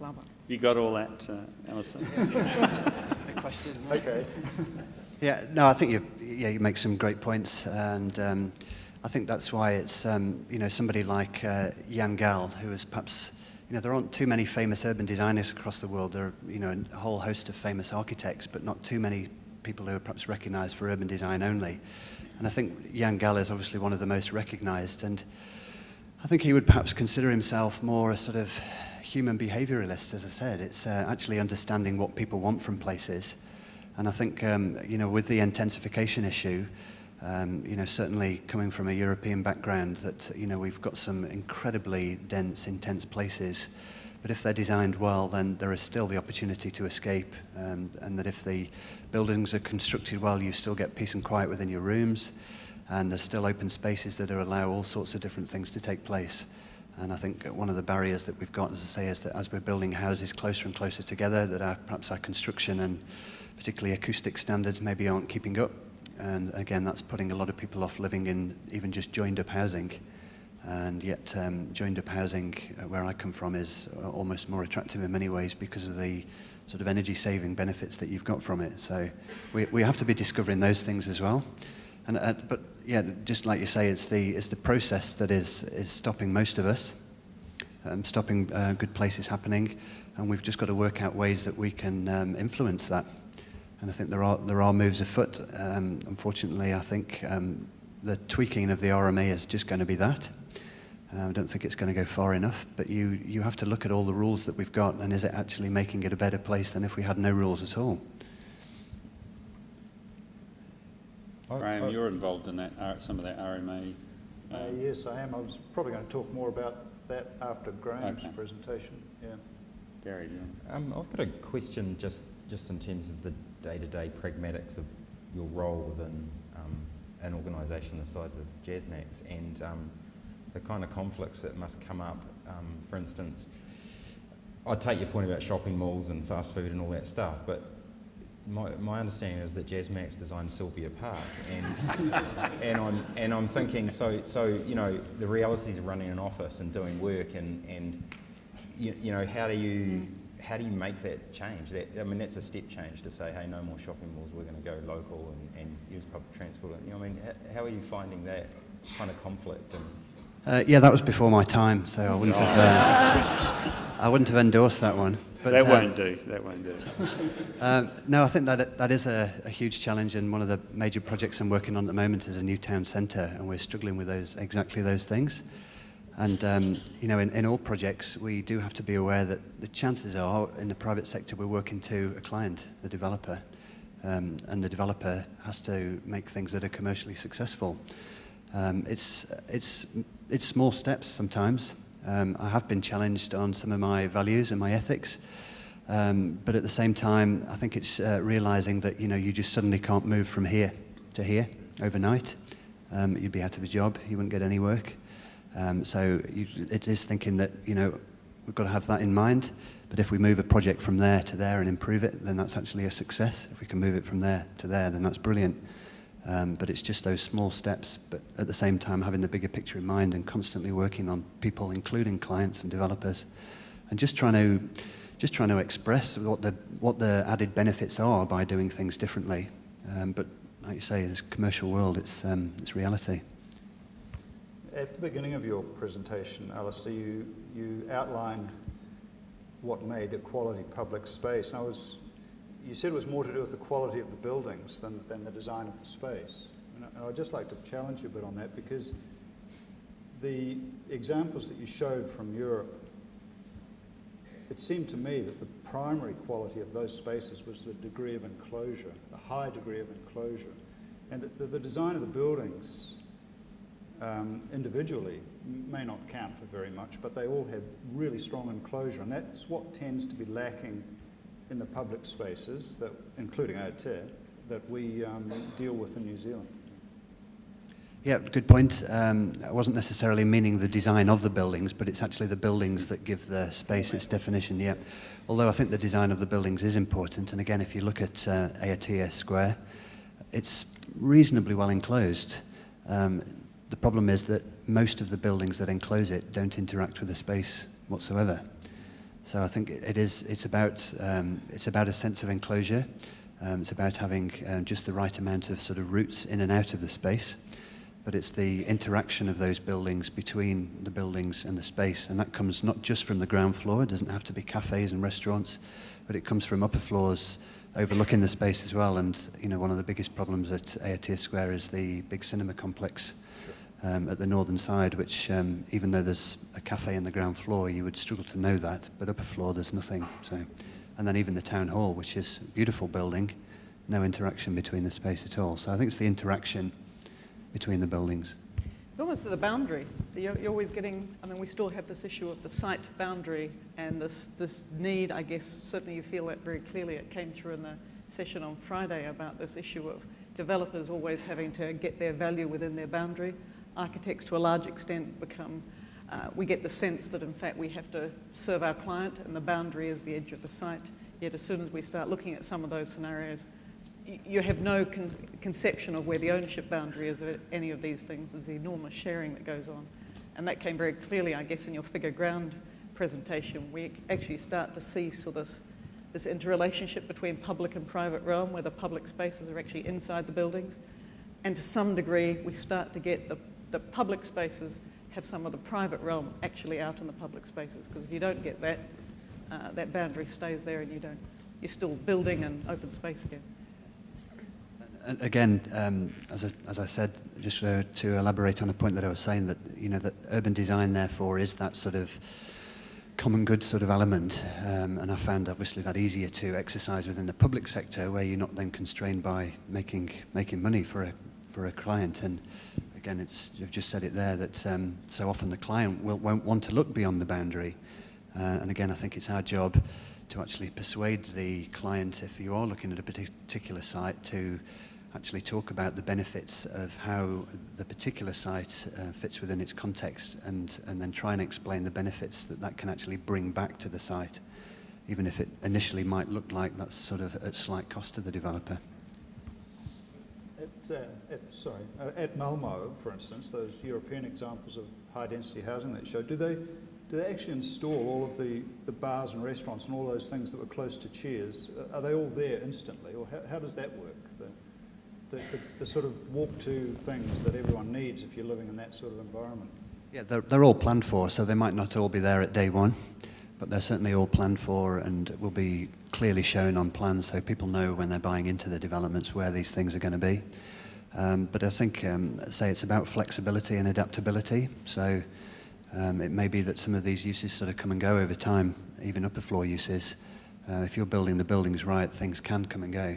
blah, blah. You got all that, Alison? The question. Okay. Yeah, no, I think you make some great points, and I think that's why it's somebody like Jan Gal, who is perhaps, there aren't too many famous urban designers across the world. There are a whole host of famous architects, but not too many people who are perhaps recognised for urban design only. And I think Jan Gal is obviously one of the most recognised, and I think he would perhaps consider himself more a sort of human behaviouralist. As I said, it's actually understanding what people want from places. And I think, with the intensification issue, certainly coming from a European background, that, we've got some incredibly dense, intense places, but if they're designed well, then there is still the opportunity to escape, and that if the buildings are constructed well, you still get peace and quiet within your rooms, and there's still open spaces that allow all sorts of different things to take place. And I think one of the barriers that we've got, as I say, is that as we're building houses closer and closer together, that perhaps our construction and particularly acoustic standards maybe aren't keeping up. And again, that's putting a lot of people off living in even just joined-up housing. And yet, joined-up housing, where I come from, is almost more attractive in many ways because of the sort of energy-saving benefits that you've got from it. So we have to be discovering those things as well. And but yeah, just like you say, it's the process that is stopping most of us, stopping good places happening, and we've just got to work out ways that we can influence that. And I think there are moves afoot. Unfortunately, I think the tweaking of the RMA is just going to be that. I don't think it's going to go far enough, but you have to look at all the rules that we've got, and is it actually making it a better place than if we had no rules at all? Graham, you're involved in that, some of that RMA. Yes, I am. I was probably going to talk more about that after Graham's presentation. Yeah. Gary, I've got a question just in terms of the day-to-day pragmatics of your role within an organisation the size of JazzMax, and the kind of conflicts that must come up. For instance, I take your point about shopping malls and fast food and all that stuff, but my understanding is that JazzMax designed Sylvia Park, and I'm thinking, so the realities of running an office and doing work, and how do you make that change? That's a step change to say, hey, no more shopping malls, we're going to go local and use public transport. How are you finding that kind of conflict? Yeah, that was before my time, so I wouldn't have endorsed that one. But, that won't do. No, I think that is a huge challenge, and one of the major projects I'm working on at the moment is a new town centre, and we're struggling with exactly those things. And in all projects, we do have to be aware that the chances are, in the private sector, we're working to a client, the developer, and the developer has to make things that are commercially successful. It's small steps sometimes. I have been challenged on some of my values and my ethics, but at the same time, I think it's realising that you just suddenly can't move from here to here overnight. You'd be out of a job. You wouldn't get any work. So it is thinking that we've got to have that in mind. But if we move a project from there to there and improve it, then that's actually a success. If we can move it from there to there, then that's brilliant. But it's just those small steps, but at the same time having the bigger picture in mind and constantly working on people, including clients and developers, and just trying to express what the added benefits are by doing things differently. But like you say, it's a commercial world, it's reality. At the beginning of your presentation, Alistair, you outlined what made a quality public space. And you said it was more to do with the quality of the buildings than the design of the space. And I'd just like to challenge you a bit on that, because the examples that you showed from Europe, it seemed to me that the primary quality of those spaces was the degree of enclosure, the high degree of enclosure. And the design of the buildings individually may not count for very much, but they all had really strong enclosure, and that's what tends to be lacking in the public spaces, including Aotea, that we deal with in New Zealand. Yeah, good point. I wasn't necessarily meaning the design of the buildings, but it's actually the buildings that give the space its definition, yeah. Although I think the design of the buildings is important, and again, if you look at Aotea Square, it's reasonably well enclosed. The problem is that most of the buildings that enclose it don't interact with the space whatsoever. So I think it's about a sense of enclosure. It's about having just the right amount of sort of routes in and out of the space. But it's the interaction of those buildings between the buildings and the space, and that comes not just from the ground floor. It doesn't have to be cafes and restaurants, but it comes from upper floors overlooking the space as well. And one of the biggest problems at Aotea Square is the big cinema complex at the northern side, which even though there's a cafe on the ground floor, you would struggle to know that, but upper floor there's nothing. And then even the town hall, which is a beautiful building, no interaction between the space at all. So I think it's the interaction between the buildings. It's almost at the boundary. You're always getting, we still have this issue of the site boundary and this need, I guess, certainly you feel that very clearly. It came through in the session on Friday about this issue of developers always having to get their value within their boundary. Architects, to a large extent, we get the sense that, in fact, we have to serve our client and the boundary is the edge of the site. Yet as soon as we start looking at some of those scenarios, you have no conception of where the ownership boundary is of any of these things. There's the enormous sharing that goes on. And that came very clearly, I guess, in your figure ground presentation. We actually start to see this interrelationship between public and private realm, where the public spaces are actually inside the buildings. And to some degree, we start to get the public spaces have some of the private realm actually out in the public spaces, because if you don't get that, that boundary stays there and you're still building and open space again. And again, as I said, just to elaborate on a point that I was saying, that that urban design therefore is that sort of common good sort of element, and I found obviously that easier to exercise within the public sector, where you're not then constrained by making money for a client. And again, you've just said it there, that so often the client won't want to look beyond the boundary, and again, I think it's our job to actually persuade the client, if you are looking at a particular site, to actually talk about the benefits of how the particular site fits within its context, and then try and explain the benefits that can actually bring back to the site, even if it initially might look like that's sort of at slight cost to the developer. At Malmo, for instance, those European examples of high-density housing that you showed, do they actually install all of the bars and restaurants and all those things that were close to Cheers? Are they all there instantly, or how does that work? The sort of walk-to things that everyone needs if you're living in that sort of environment. Yeah, they're all planned for, so they might not all be there at day one, but they're certainly all planned for and will be clearly shown on plans, so people know when they're buying into the developments where these things are going to be. But I think, say, it's about flexibility and adaptability. So it may be that some of these uses sort of come and go over time, even upper floor uses. If you're building the buildings right, things can come and go.